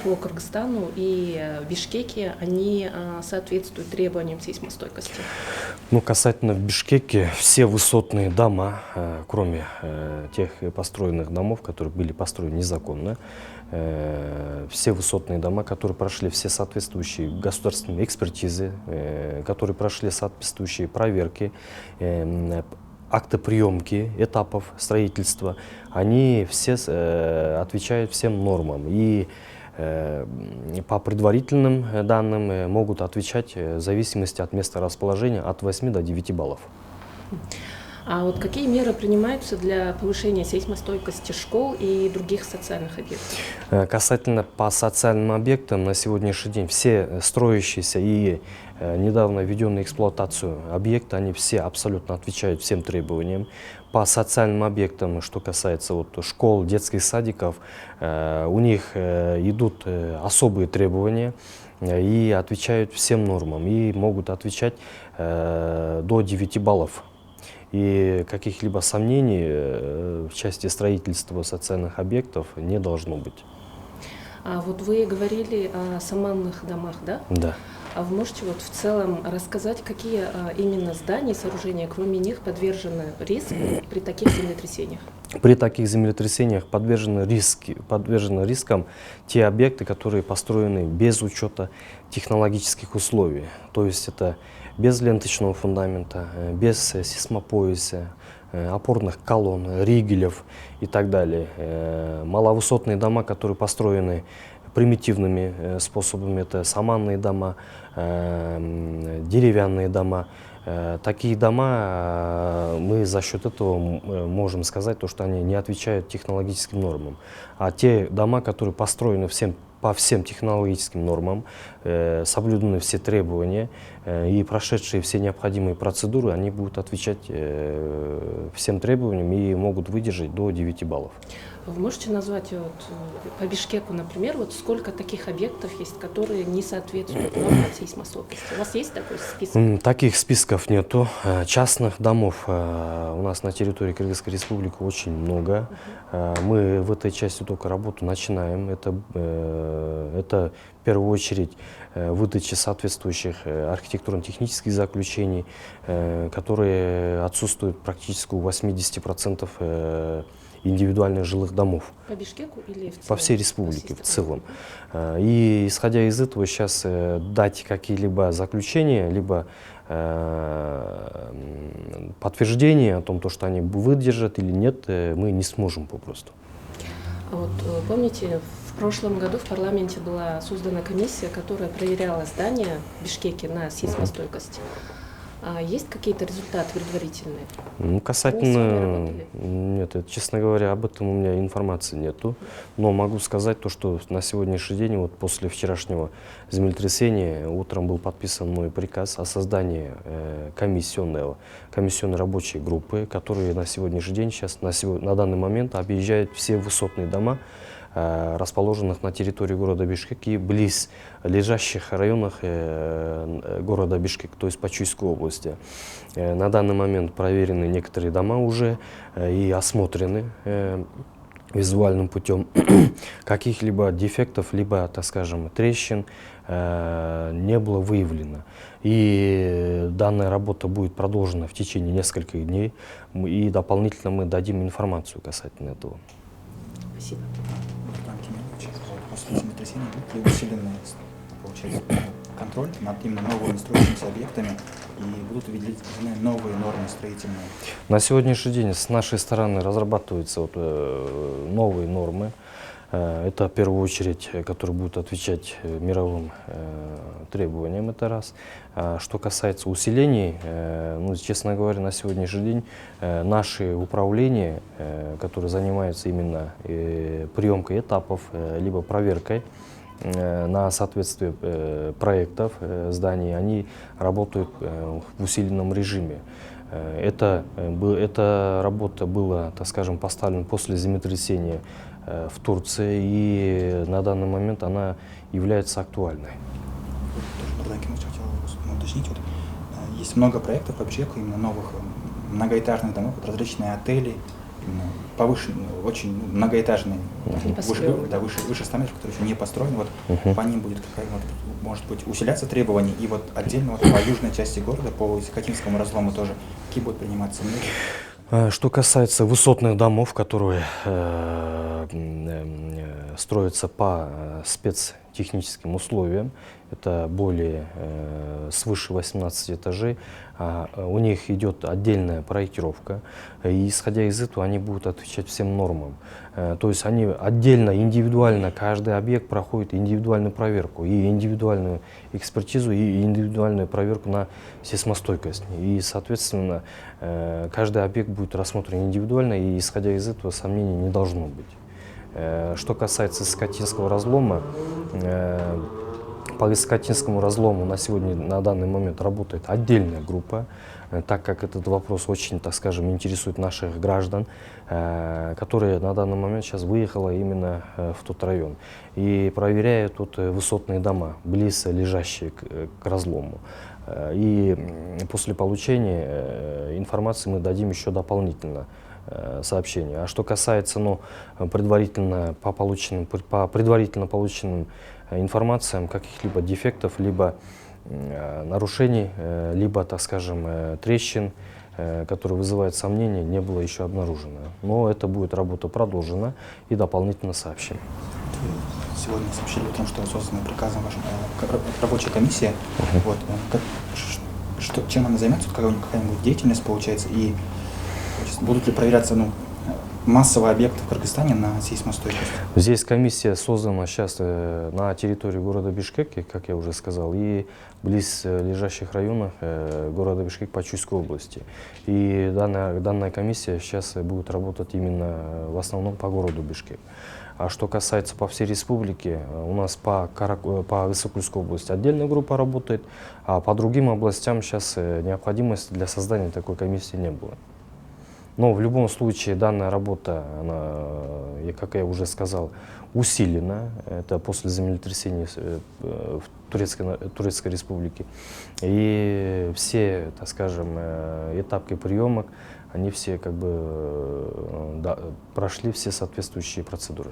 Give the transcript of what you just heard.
по Кыргызстану и Бишкеке, они соответствуют требованиям сейсмостойкости? Ну, касательно Бишкеки, все высотные дома, кроме тех построенных домов, которые были построены незаконно, все высотные дома, которые прошли все соответствующие государственные экспертизы, которые прошли соответствующие проверки, акты приемки этапов строительства, они все отвечают всем нормам. И по предварительным данным могут отвечать в зависимости от места расположения от 8 до 9 баллов. А вот какие меры принимаются для повышения сейсмостойкости школ и других социальных объектов? Касательно по социальным объектам, на сегодняшний день все строящиеся и недавно введенные в эксплуатацию объекты, они все абсолютно отвечают всем требованиям. По социальным объектам, что касается вот школ, детских садиков, у них идут особые требования и отвечают всем нормам, и могут отвечать до 9 баллов. И каких-либо сомнений в части строительства социальных объектов не должно быть. А вот вы говорили о саманных домах, да? Да. А вы можете вот в целом рассказать, какие именно здания и сооружения, кроме них, подвержены риску при таких землетрясениях? При таких землетрясениях подвержены рискам те объекты, которые построены без учета технологических условий. То есть это без ленточного фундамента, без сейсмопояса, опорных колонн, ригелев и так далее. Маловысотные дома, которые построены примитивными способами, это саманные дома, деревянные дома. Такие дома, мы за счет этого можем сказать, что они не отвечают технологическим нормам. А те дома, которые построены по всем технологическим нормам, соблюдены все требования и прошедшие все необходимые процедуры, они будут отвечать всем требованиям и могут выдержать до 9 баллов. Вы можете назвать вот, по Бишкеку, например, вот сколько таких объектов есть, которые не соответствуют нормам сейсмостойкости? У вас есть такой список? Таких списков нету. Частных домов у нас на территории Кыргызской Республики очень много. Мы в этой части только работу начинаем. Это в первую очередь выдача соответствующих архитектурно-технических заключений, которые отсутствуют практически у 80% индивидуальных жилых домов. По Бишкеку или в целом? По всей республике в целом. И исходя из этого сейчас дать какие-либо заключения, либо подтверждение о том, что они выдержат или нет, мы не сможем попросту. Вот, помните, в прошлом году в парламенте была создана комиссия, которая проверяла здания в Бишкеке на сейсмостойкость. А есть какие-то результаты предварительные? Ну, касательно... Нет, честно говоря, об этом у меня информации нету. Но могу сказать то, что на сегодняшний день, вот после вчерашнего землетрясения, утром был подписан мой приказ о создании комиссионной рабочей группы, которые на сегодняшний день, на данный момент объезжают все высотные дома, расположенных на территории города Бишкек и близ лежащих районах города Бишкек, то есть по Чуйской области. На данный момент проверены некоторые дома уже и осмотрены визуальным путем. Каких-либо дефектов, либо, так скажем, трещин не было выявлено. И данная работа будет продолжена в течение нескольких дней, и дополнительно мы дадим информацию касательно этого. Спасибо. После землетрясения будет ли усиленный, получается, контроль над именно новыми строящимися объектами и будут введены новые нормы строительные? На сегодняшний день с нашей стороны разрабатываются новые нормы. Это в первую очередь, которые будут отвечать мировым требованиям, это раз. Что касается усилений, ну, честно говоря, на сегодняшний день наши управления, которые занимаются именно приемкой этапов, либо проверкой на соответствие проектов зданий, они работают в усиленном режиме. Эта работа была, так скажем, поставлена после землетрясения в Турции, и на данный момент она является актуальной. Тоже хотел уточнить. Есть много проектов по Бишкеку, именно новых многоэтажных домов, различные отели именно повышенные, очень многоэтажные, Не построены. выше 100 метров, которые еще не построены, вот по ним будет какая вот, может быть, усиляться требования, и вот отдельно вот по южной части города, по Искатинскому разлому тоже, какие будут приниматься меры? Что касается высотных домов, которые строятся по спецтехническим условиям, это более свыше 18 этажей, у них идет отдельная проектировка, и исходя из этого они будут отвечать всем нормам. То есть они отдельно, индивидуально, каждый объект проходит индивидуальную проверку, и индивидуальную экспертизу, и индивидуальную проверку на сейсмостойкость. И, соответственно, каждый объект будет рассмотрен индивидуально, и исходя из этого сомнений не должно быть. Что касается Искатинского разлома, по Искатинскому разлому на данный момент работает отдельная группа, так как этот вопрос очень, так скажем, интересует наших граждан, которые на данный момент сейчас выехала именно в тот район и проверяют тут высотные дома, близ лежащие к разлому. И после получения информации мы дадим еще дополнительно сообщение. А что касается по предварительно полученным информациям каких-либо дефектов, либо нарушений, либо, так скажем, трещин, которые вызывают сомнения, не было еще обнаружено. Но это будет работа продолжена и дополнительно сообщим. Сегодня сообщили о том, что создана приказом ваша рабочая комиссия. Вот, чем она займется, какая-нибудь деятельность получается, и будут ли проверяться массовые объекты в Кыргызстане на сейсмостойкость? Здесь комиссия создана сейчас на территории города Бишкеке, как я уже сказал, и близ лежащих районов города Бишкек по Чуйской области. И данная комиссия сейчас будет работать именно в основном по городу Бишкек. А что касается по всей республике, у нас по Высокульской области отдельная группа работает, а по другим областям сейчас необходимости для создания такой комиссии не было. Но в любом случае данная работа, она, как я уже сказал, усилена. Это после землетрясения в Турецкой республике. И все, так скажем, этапы приемок, они все прошли все соответствующие процедуры.